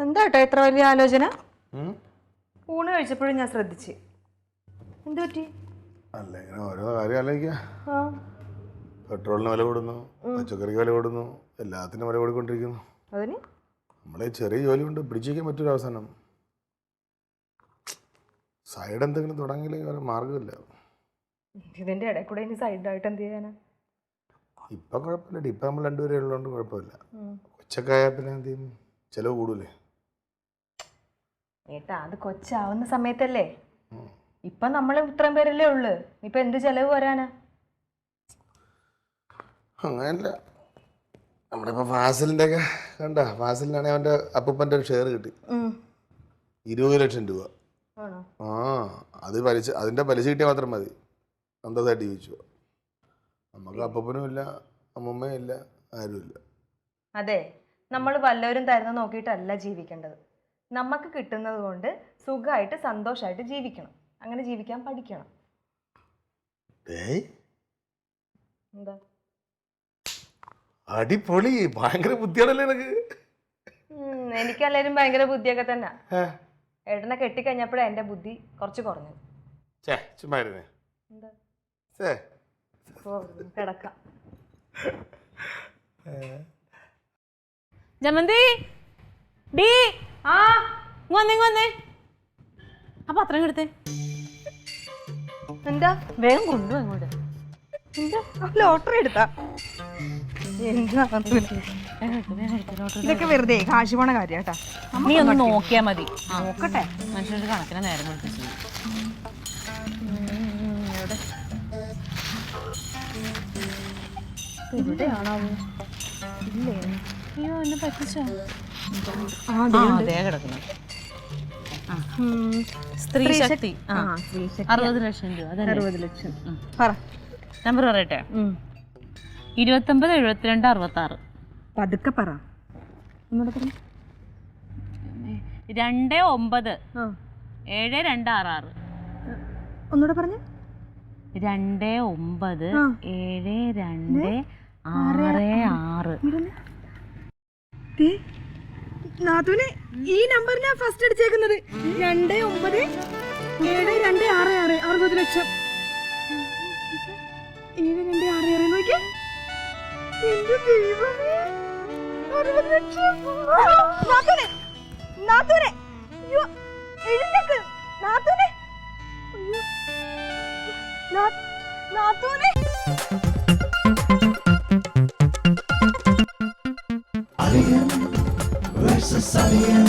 എന്താ കേട്ടോ ഇത്ര വലിയ ആലോചന? ഊണ് കഴിച്ചപ്പോഴും ഞാൻ ശ്രദ്ധിച്ച്. എന്ത് പറ്റി? അല്ല ഇങ്ങനെ ഓരോ കാര്യം ആലോചിക്കുക. പെട്രോളിന് വില കൂടുന്നു, പച്ചക്കറിക്ക് വില കൂടുന്നു, എല്ലാത്തിനും വില കൂടിക്കൊണ്ടിരിക്കുന്നു. അതിന് നമ്മളെ ചെറിയ ജോലി കൊണ്ട് പിടിച്ചിരിക്കാൻ പറ്റൊരു അവസാനം. സൈഡ് എന്തെങ്കിലും തുടങ്ങിയില്ലെങ്കിൽ വേറെ മാർഗമില്ല. ഇതിന്റെ ഇടയിൽ കൂടെ ഇനി സൈഡായിട്ട് എന്ത് ചെയ്യാനാ? ഇപ്പം കുഴപ്പമില്ല, ഇപ്പം നമ്മൾ രണ്ടുപേരും ഉള്ളതുകൊണ്ട് കുഴപ്പമില്ല. കൊച്ചക്കായ പിന്നെ എന്ത് ചെയ്യും, ചിലവ് കൂടൂലേ? ഏട്ടാ അത് കൊച്ചാവുന്ന സമയത്തല്ലേ. ഇപ്പൊ നമ്മൾ ഇത്രയും പേരല്ലേ ഉള്ളു, ഇപ്പൊ എന്ത് ചെലവ് വരാനാ? അങ്ങനല്ല, നമ്മളിപ്പോ ഫാസിലിന്റെ ഒക്കെ കണ്ട, ഫാസിലിനാണെങ്കിൽ അവന്റെ അപ്പൂപ്പന്റെ ഒരു ഷെയർ കിട്ടി 20 ലക്ഷം രൂപ. അത് അതിന്റെ പലിശ കിട്ടിയാൽ മാത്രം മതി, സന്തോഷമായിട്ട് ജീവിച്ചു. നമുക്ക് അപ്പൂപ്പനും ഇല്ല, അമ്മൂമ്മയും ഇല്ല, ആരുമില്ല. അതെ, നമ്മൾ വല്ലവരും തരുന്ന നോക്കിയിട്ടല്ല ജീവിക്കേണ്ടത്. നമുക്ക് കിട്ടുന്നത് കൊണ്ട് സുഖമായിട്ട് സന്തോഷമായിട്ട് ജീവിക്കണം. അങ്ങനെ ജീവിക്കാൻ പഠിക്കണം. എന്താ അടിപൊളി, ഭയങ്കര ബുദ്ധിയാണല്ലേ എനിക്ക്. എനിക്കല്ലേലും ഭയങ്കര ബുദ്ധിയൊക്കെ തന്നെ. ഏട്ടനെ കെട്ടിക്കഴിഞ്ഞപ്പോഴേ എന്റെ ബുദ്ധി കുറച്ച് കുറഞ്ഞു. കിടക്കാം. ജമന്തി ഡി വന്നേ ആ പത്രം എടുത്തേ. എന്താ വേഗം കൊണ്ടുപോ അങ്ങോട്ട്. ലോട്ടറി എടുത്താ? ഇതൊക്കെ വെറുതെ കാശ് പോണ കാര്യാട്ടാ. നീ ഒന്ന് നോക്കിയാ മതി. നോക്കട്ടെ, മനുഷ്യരുടെ കണക്കിന് നേരം വിളിപ്പിച്ചു. എവിടെയാണാവോ? ഇല്ലേ? അയ്യോ എന്നെ പറ്റിച്ചോ? അതേ കിടക്കുന്നു. സ്ത്രീ ശക്തി 60 ലക്ഷം രൂപ. 60 ലക്ഷം. പറ നമ്പർ പറയട്ടെ. 29 72 66. പതുക്കെ പറ. 29 7266. ഒന്നുകൂടെ പറഞ്ഞു. 29 7266. നാത്തൂനെ, ഈ നമ്പർ ഞാൻ ഫസ്റ്റ് അടിച്ചേക്കുന്നത് 297266. 60 ലക്ഷം. 7266 നോക്കിയേ. എന്റെ ദൈവമേ, 60 ലക്ഷം. നാത്തൂനെ, നാത്തൂനെ, അയ്യോ എഴുന്നേക്ക് നാത്തൂനെ. അയ്യോ നാത്തൂനെ. Alien versus Alien.